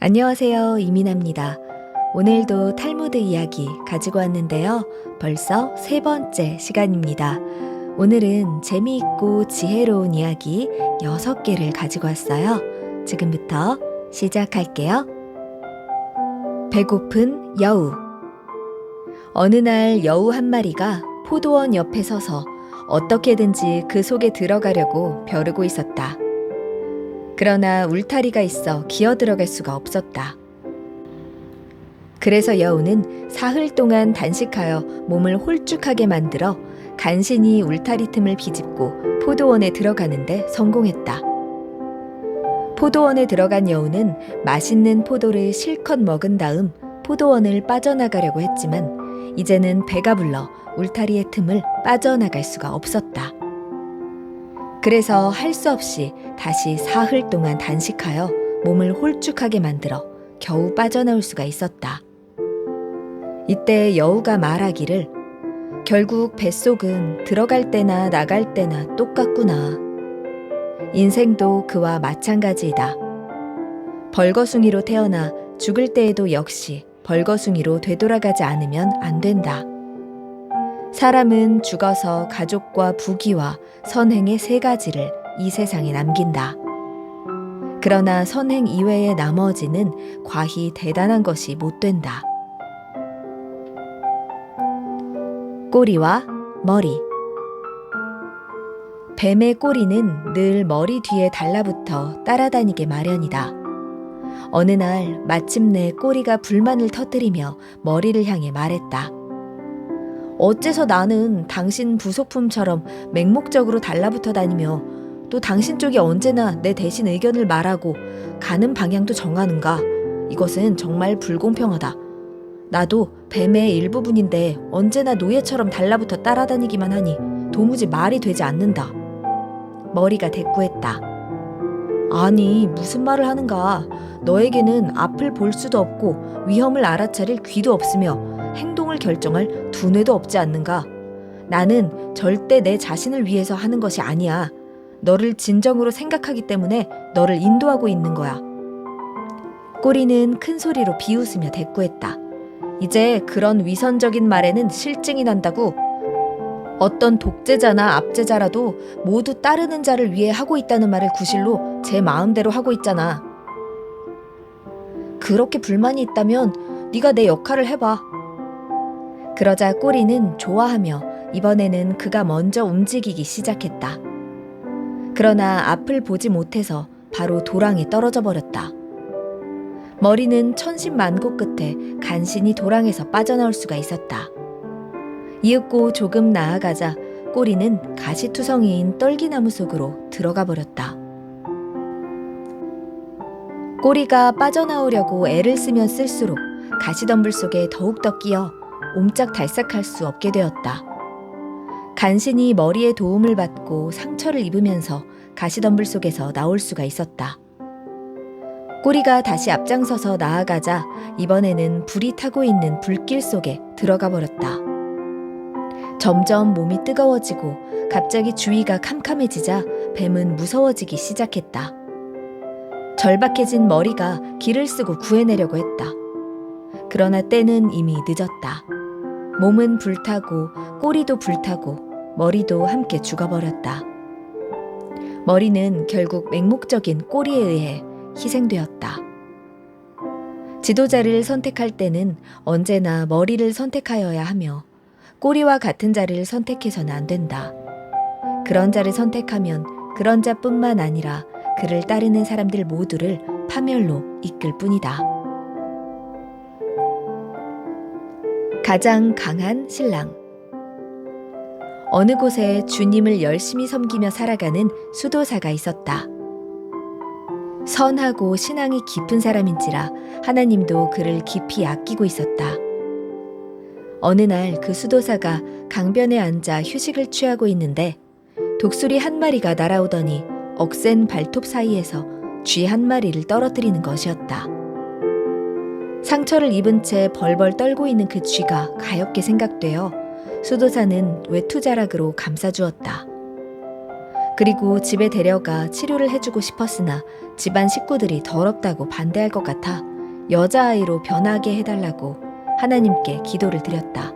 안녕하세요. 이민아입니다. 오늘도 탈무드 이야기 가지고 왔는데요. 벌써 세 번째 시간입니다. 오늘은 재미있고 지혜로운 이야기 6개를 가지고 왔어요. 지금부터 시작할게요. 배고픈 여우. 어느 날 여우 한 마리가 포도원 옆에 서서 어떻게든지 그 속에 들어가려고 벼르고 있었다. 그러나 울타리가 있어 기어 들어갈 수가 없었다. 그래서 여우는 사흘 동안 단식하여 몸을 홀쭉하게 만들어 간신히 울타리 틈을 비집고 포도원에 들어가는데 성공했다. 포도원에 들어간 여우는 맛있는 포도를 실컷 먹은 다음 포도원을 빠져나가려고 했지만 이제는 배가 불러 울타리의 틈을 빠져나갈 수가 없었다. 그래서 할 수 없이 다시 사흘 동안 단식하여 몸을 홀쭉하게 만들어 겨우 빠져나올 수가 있었다. 이때 여우가 말하기를 결국 뱃속은 들어갈 때나 나갈 때나 똑같구나. 인생도 그와 마찬가지이다. 벌거숭이로 태어나 죽을 때에도 역시 벌거숭이로 되돌아가지 않으면 안 된다. 사람은 죽어서 가족과 부귀와 선행의 세 가지를 이 세상에 남긴다. 그러나 선행 이외의 나머지는 과히 대단한 것이 못 된다. 꼬리와 머리. 뱀의 꼬리는 늘 머리 뒤에 달라붙어 따라다니게 마련이다. 어느 날 마침내 꼬리가 불만을 터뜨리며 머리를 향해 말했다. 어째서 나는 당신 부속품처럼 맹목적으로 달라붙어 다니며 또 당신 쪽이 언제나 내 대신 의견을 말하고 가는 방향도 정하는가? 이것은 정말 불공평하다. 나도 뱀의 일부분인데 언제나 노예처럼 달라붙어 따라다니기만 하니 도무지 말이 되지 않는다. 머리가 대꾸했다. 아니, 무슨 말을 하는가? 너에게는 앞을 볼 수도 없고 위험을 알아차릴 귀도 없으며 행동을 결정할 두뇌도 없지 않는가? 나는 절대 내 자신을 위해서 하는 것이 아니야. 너를 진정으로 생각하기 때문에 너를 인도하고 있는 거야. 꼬리는 큰 소리로 비웃으며 대꾸했다. 이제 그런 위선적인 말에는 실증이 난다고. 어떤 독재자나 압제자라도 모두 따르는 자를 위해 하고 있다는 말을 구실로 제 마음대로 하고 있잖아. 그렇게 불만이 있다면 네가 내 역할을 해봐. 그러자 꼬리는 좋아하며 이번에는 그가 먼저 움직이기 시작했다. 그러나 앞을 보지 못해서 바로 도랑에 떨어져 버렸다. 머리는 천신만고 끝에 간신히 도랑에서 빠져나올 수가 있었다. 이윽고 조금 나아가자 꼬리는 가시투성이인 떨기나무 속으로 들어가 버렸다. 꼬리가 빠져나오려고 애를 쓰면 쓸수록 가시덤불 속에 더욱더 끼어 옴짝달싹할 수 없게 되었다. 간신히 머리의 도움을 받고 상처를 입으면서 가시덤불 속에서 나올 수가 있었다. 꼬리가 다시 앞장서서 나아가자 이번에는 불이 타고 있는 불길 속에 들어가 버렸다. 점점 몸이 뜨거워지고 갑자기 주위가 캄캄해지자 뱀은 무서워지기 시작했다. 절박해진 머리가 길을 쓰고 구해내려고 했다. 그러나 때는 이미 늦었다. 몸은 불타고 꼬리도 불타고 머리도 함께 죽어버렸다. 머리는 결국 맹목적인 꼬리에 의해 희생되었다. 지도자를 선택할 때는 언제나 머리를 선택하여야 하며 꼬리와 같은 자를 선택해서는 안 된다. 그런 자를 선택하면 그런 자뿐만 아니라 그를 따르는 사람들 모두를 파멸로 이끌 뿐이다. 가장 강한 신랑. 어느 곳에 주님을 열심히 섬기며 살아가는 수도사가 있었다. 선하고 신앙이 깊은 사람인지라 하나님도 그를 깊이 아끼고 있었다. 어느 날 그 수도사가 강변에 앉아 휴식을 취하고 있는데 독수리 한 마리가 날아오더니 억센 발톱 사이에서 쥐 한 마리를 떨어뜨리는 것이었다. 상처를 입은 채 벌벌 떨고 있는 그 쥐가 가엾게 생각되어 수도사는 외투자락으로 감싸주었다. 그리고 집에 데려가 치료를 해주고 싶었으나 집안 식구들이 더럽다고 반대할 것 같아 여자아이로 변하게 해달라고 하나님께 기도를 드렸다.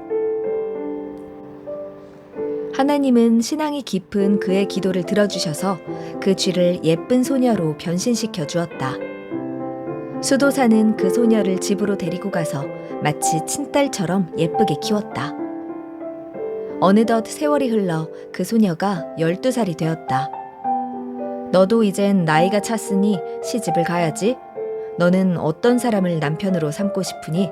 하나님은 신앙이 깊은 그의 기도를 들어주셔서 그 쥐를 예쁜 소녀로 변신시켜 주었다. 수도사는 그 소녀를 집으로 데리고 가서 마치 친딸처럼 예쁘게 키웠다. 어느덧 세월이 흘러 그 소녀가 12살이 되었다. 너도 이젠 나이가 찼으니 시집을 가야지. 너는 어떤 사람을 남편으로 삼고 싶으니?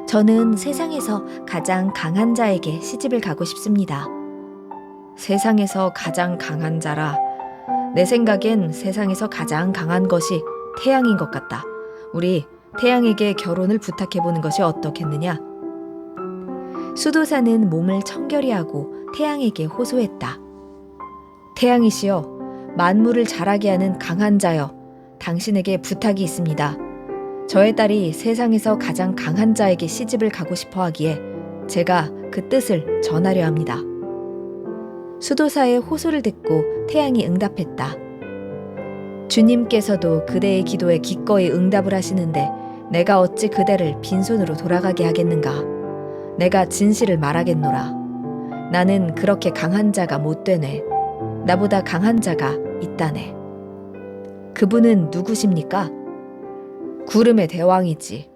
저는 세상에서 가장 강한 자에게 시집을 가고 싶습니다. 세상에서 가장 강한 자라. 내 생각엔 세상에서 가장 강한 것이 태양인 것 같다. 우리 태양에게 결혼을 부탁해보는 것이 어떻겠느냐? 수도사는 몸을 청결히 하고 태양에게 호소했다. 태양이시여, 만물을 자라게 하는 강한 자여, 당신에게 부탁이 있습니다. 저의 딸이 세상에서 가장 강한 자에게 시집을 가고 싶어 하기에 제가 그 뜻을 전하려 합니다. 수도사의 호소를 듣고 태양이 응답했다. 주님께서도 그대의 기도에 기꺼이 응답을 하시는데 내가 어찌 그대를 빈손으로 돌아가게 하겠는가? 내가 진실을 말하겠노라. 나는 그렇게 강한 자가 못 되네. 나보다 강한 자가 있다네. 그분은 누구십니까? 구름의 대왕이지.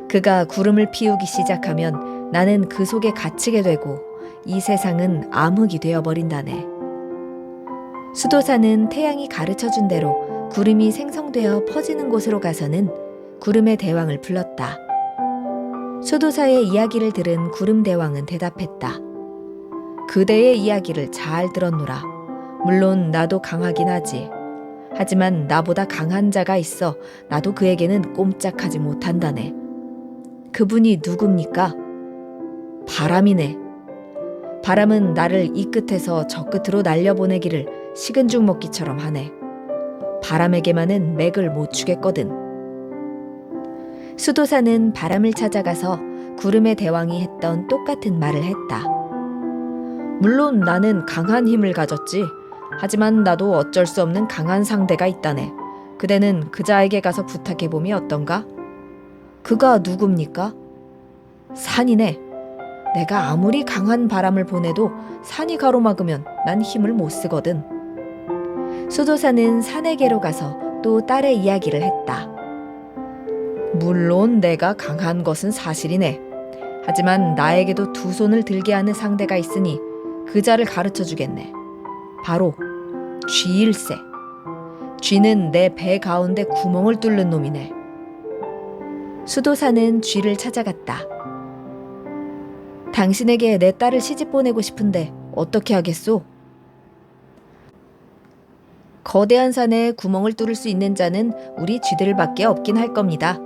그가 구름을 피우기 시작하면 나는 그 속에 갇히게 되고 이 세상은 암흑이 되어버린다네. 수도사는 태양이 가르쳐준 대로 구름이 생성되어 퍼지는 곳으로 가서는 구름의 대왕을 불렀다. 수도사의 이야기를 들은 구름 대왕은 대답했다. 그대의 이야기를 잘 들었노라. 물론 나도 강하긴 하지. 하지만 나보다 강한 자가 있어 나도 그에게는 꼼짝하지 못한다네. 그분이 누굽니까? 바람이네. 바람은 나를 이 끝에서 저 끝으로 날려보내기를 식은 죽 먹기처럼 하네. 바람에게만은 맥을 못 추겠거든. 수도사는 바람을 찾아가서 구름의 대왕이 했던 똑같은 말을 했다. 물론 나는 강한 힘을 가졌지. 하지만 나도 어쩔 수 없는 강한 상대가 있다네. 그대는 그자에게 가서 부탁해보면 어떤가? 그가 누굽니까? 산이네. 내가 아무리 강한 바람을 보내도 산이 가로막으면 난 힘을 못 쓰거든. 수도사는 산에게로 가서 또 딸의 이야기를 했다. 물론 내가 강한 것은 사실이네. 하지만 나에게도 두 손을 들게 하는 상대가 있으니 그자를 가르쳐 주겠네. 바로 쥐일세. 쥐는 내 배 가운데 구멍을 뚫는 놈이네. 수도사는 쥐를 찾아갔다. 당신에게 내 딸을 시집 보내고 싶은데 어떻게 하겠소? 거대한 산에 구멍을 뚫을 수 있는 자는 우리 쥐들밖에 없긴 할 겁니다.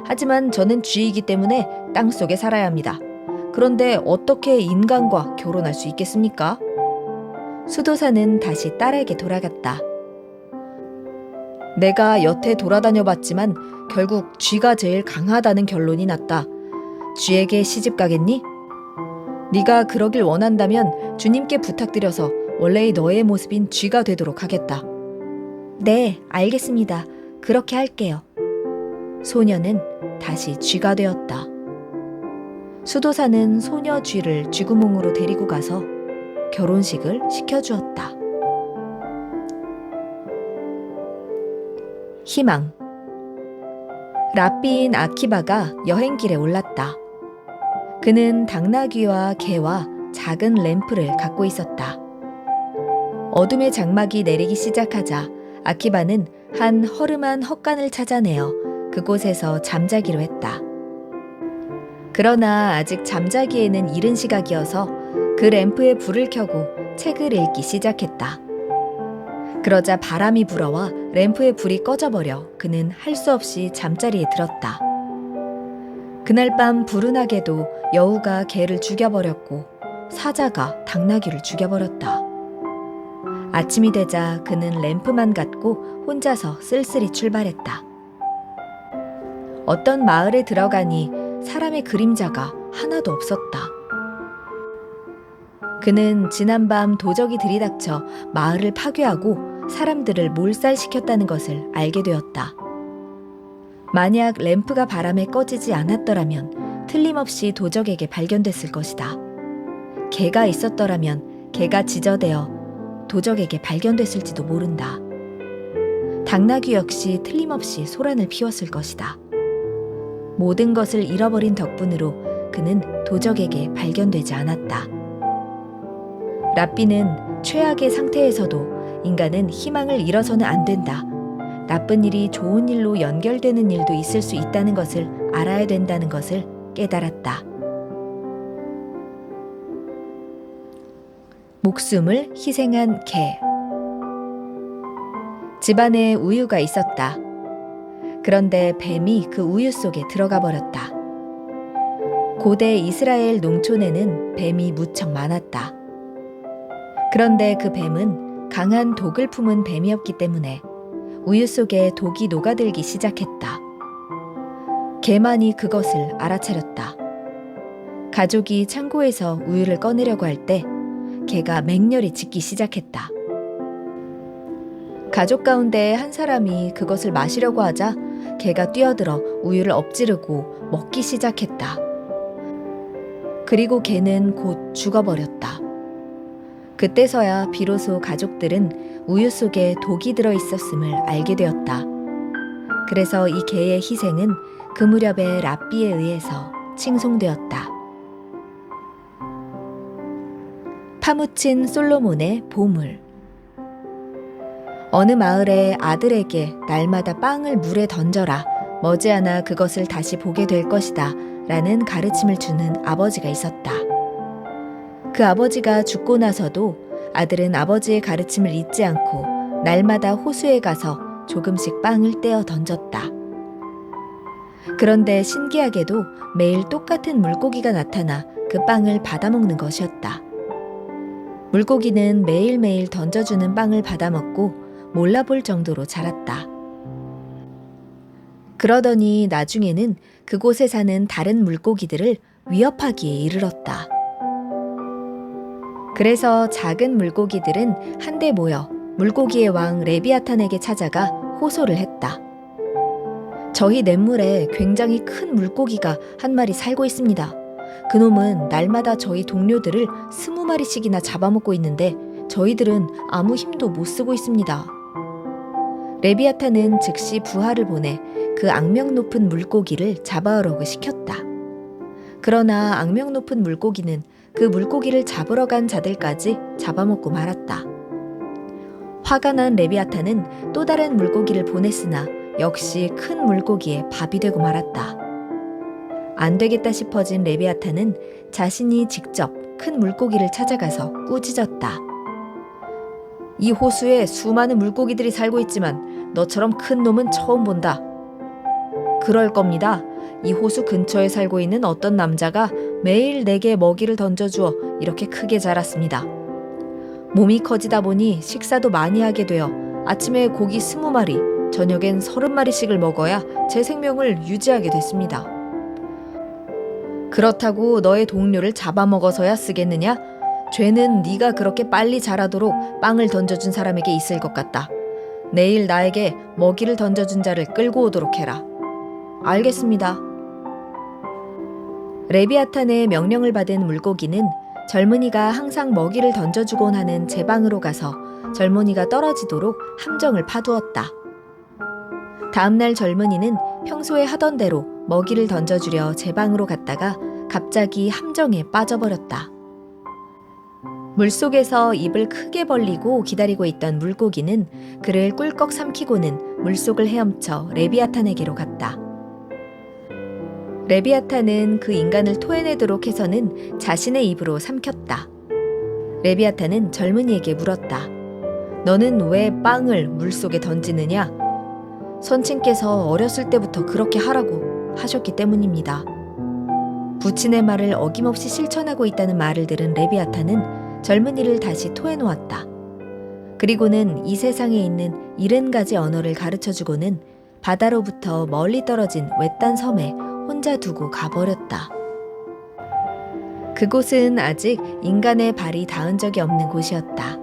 하지만 저는 쥐이기 때문에 땅속에 살아야 합니다. 그런데 어떻게 인간과 결혼할 수 있겠습니까? 수도사는 다시 딸에게 돌아갔다. 내가 여태 돌아다녀 봤지만 결국 쥐가 제일 강하다는 결론이 났다. 쥐에게 시집 가겠니? 네가 그러길 원한다면 주님께 부탁드려서 원래의 너의 모습인 쥐가 되도록 하겠다. 네, 알겠습니다. 그렇게 할게요. 소녀는 다시 쥐가 되었다. 수도사는 소녀 쥐를 쥐구멍으로 데리고 가서 결혼식을 시켜주었다. 희망. 랍비인 아키바가 여행길에 올랐다. 그는 당나귀와 개와 작은 램프를 갖고 있었다. 어둠의 장막이 내리기 시작하자 아키바는 한 허름한 헛간을 찾아내어 그곳에서 잠자기로 했다. 그러나 아직 잠자기에는 이른 시각이어서 그 램프에 불을 켜고 책을 읽기 시작했다. 그러자 바람이 불어와 램프의 불이 꺼져버려 그는 할 수 없이 잠자리에 들었다. 그날 밤 불운하게도 여우가 개를 죽여버렸고 사자가 당나귀를 죽여버렸다. 아침이 되자 그는 램프만 갖고 혼자서 쓸쓸히 출발했다. 어떤 마을에 들어가니 사람의 그림자가 하나도 없었다. 그는 지난밤 도적이 들이닥쳐 마을을 파괴하고 사람들을 몰살시켰다는 것을 알게 되었다. 만약 램프가 바람에 꺼지지 않았더라면 틀림없이 도적에게 발견됐을 것이다. 개가 있었더라면 개가 지저대어 도적에게 발견됐을지도 모른다. 당나귀 역시 틀림없이 소란을 피웠을 것이다. 모든 것을 잃어버린 덕분으로 그는 도적에게 발견되지 않았다. 랍비는 최악의 상태에서도 인간은 희망을 잃어서는 안 된다. 나쁜 일이 좋은 일로 연결되는 일도 있을 수 있다는 것을 알아야 된다는 것을 깨달았다. 목숨을 희생한 개. 집안에 우유가 있었다. 그런데 뱀이 그 우유 속에 들어가 버렸다. 고대 이스라엘 농촌에는 뱀이 무척 많았다. 그런데 그 뱀은 강한 독을 품은 뱀이었기 때문에 우유 속에 독이 녹아들기 시작했다. 개만이 그것을 알아차렸다. 가족이 창고에서 우유를 꺼내려고 할 때 개가 맹렬히 짖기 시작했다. 가족 가운데 한 사람이 그것을 마시려고 하자 개가 뛰어들어 우유를 엎지르고 먹기 시작했다. 그리고 개는 곧 죽어버렸다. 그때서야 비로소 가족들은 우유 속에 독이 들어 있었음을 알게 되었다. 그래서 이 개의 희생은 그 무렵의 랍비에 의해서 칭송되었다. 파묻힌 솔로몬의 보물. 어느 마을의 아들에게 날마다 빵을 물에 던져라, 머지않아 그것을 다시 보게 될 것이다 라는 가르침을 주는 아버지가 있었다. 그 아버지가 죽고 나서도 아들은 아버지의 가르침을 잊지 않고 날마다 호수에 가서 조금씩 빵을 떼어 던졌다. 그런데 신기하게도 매일 똑같은 물고기가 나타나 그 빵을 받아먹는 것이었다. 물고기는 매일매일 던져주는 빵을 받아먹고 몰라볼 정도로 자랐다. 그러더니 나중에는 그곳에 사는 다른 물고기들을 위협하기에 이르렀다. 그래서 작은 물고기들은 한데 모여 물고기의 왕 레비아탄에게 찾아가 호소를 했다. 저희 냇물에 굉장히 큰 물고기가 한 마리 살고 있습니다. 그놈은 날마다 저희 동료들을 20마리씩이나 잡아먹고 있는데 저희들은 아무 힘도 못 쓰고 있습니다. 레비아탄은 즉시 부하를 보내 그 악명 높은 물고기를 잡아오라고 시켰다. 그러나 악명 높은 물고기는 그 물고기를 잡으러 간 자들까지 잡아먹고 말았다. 화가 난 레비아탄은 또 다른 물고기를 보냈으나 역시 큰 물고기의 밥이 되고 말았다. 안 되겠다 싶어진 레비아탄은 자신이 직접 큰 물고기를 찾아가서 꾸짖었다. 이 호수에 수많은 물고기들이 살고 있지만 너처럼 큰 놈은 처음 본다. 그럴 겁니다. 이 호수 근처에 살고 있는 어떤 남자가 매일 내게 먹이를 던져주어 이렇게 크게 자랐습니다. 몸이 커지다 보니 식사도 많이 하게 되어 아침에 고기 20마리, 저녁엔 30마리씩을 먹어야 제 생명을 유지하게 됐습니다. 그렇다고 너의 동료를 잡아먹어서야 쓰겠느냐? 죄는 네가 그렇게 빨리 자라도록 빵을 던져준 사람에게 있을 것 같다. 내일 나에게 먹이를 던져준 자를 끌고 오도록 해라. 알겠습니다. 레비아탄의 명령을 받은 물고기는 젊은이가 항상 먹이를 던져주곤 하는 제 방으로 가서 젊은이가 떨어지도록 함정을 파두었다. 다음날 젊은이는 평소에 하던 대로 먹이를 던져주려 제 방으로 갔다가 갑자기 함정에 빠져버렸다. 물속에서 입을 크게 벌리고 기다리고 있던 물고기는 그를 꿀꺽 삼키고는 물속을 헤엄쳐 레비아탄에게로 갔다. 레비아탄은 그 인간을 토해내도록 해서는 자신의 입으로 삼켰다. 레비아탄은 젊은이에게 물었다. 너는 왜 빵을 물속에 던지느냐? 선친께서 어렸을 때부터 그렇게 하라고 하셨기 때문입니다. 부친의 말을 어김없이 실천하고 있다는 말을 들은 레비아탄은 젊은이를 다시 토해놓았다. 그리고는 이 세상에 있는 70가지 언어를 가르쳐주고는 바다로부터 멀리 떨어진 외딴 섬에 혼자 두고 가버렸다. 그곳은 아직 인간의 발이 닿은 적이 없는 곳이었다.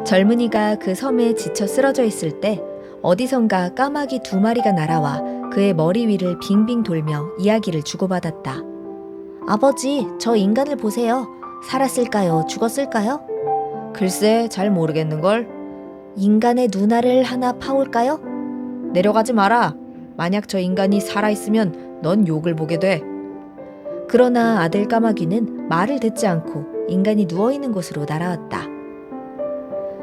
젊은이가 그 섬에 지쳐 쓰러져 있을 때 어디선가 까마귀 2마리가 날아와 그의 머리 위를 빙빙 돌며 이야기를 주고받았다. 아버지, 저 인간을 보세요. 살았을까요? 죽었을까요? 글쎄, 잘 모르겠는걸. 인간의 눈알을 하나 파올까요? 내려가지 마라. 만약 저 인간이 살아있으면 넌 욕을 보게 돼. 그러나 아들 까마귀는 말을 듣지 않고 인간이 누워있는 곳으로 날아왔다.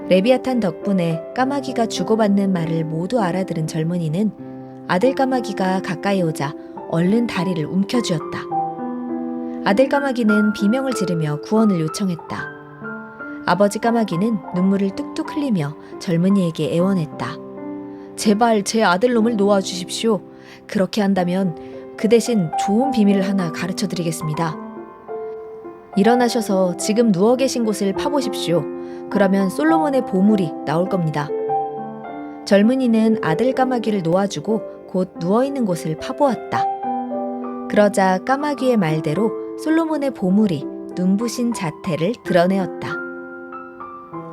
레비아탄 덕분에 까마귀가 주고받는 말을 모두 알아들은 젊은이는 아들 까마귀가 가까이 오자 얼른 다리를 움켜쥐었다. 아들 까마귀는 비명을 지르며 구원을 요청했다. 아버지 까마귀는 눈물을 뚝뚝 흘리며 젊은이에게 애원했다. 제발 제 아들놈을 놓아주십시오. 그렇게 한다면 그 대신 좋은 비밀을 하나 가르쳐 드리겠습니다. 일어나셔서 지금 누워 계신 곳을 파보십시오. 그러면 솔로몬의 보물이 나올 겁니다. 젊은이는 아들 까마귀를 놓아주고 곧 누워있는 곳을 파보았다. 그러자 까마귀의 말대로 솔로몬의 보물이 눈부신 자태를 드러내었다.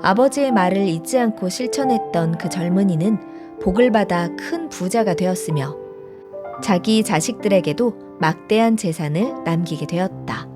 아버지의 말을 잊지 않고 실천했던 그 젊은이는 복을 받아 큰 부자가 되었으며 자기 자식들에게도 막대한 재산을 남기게 되었다.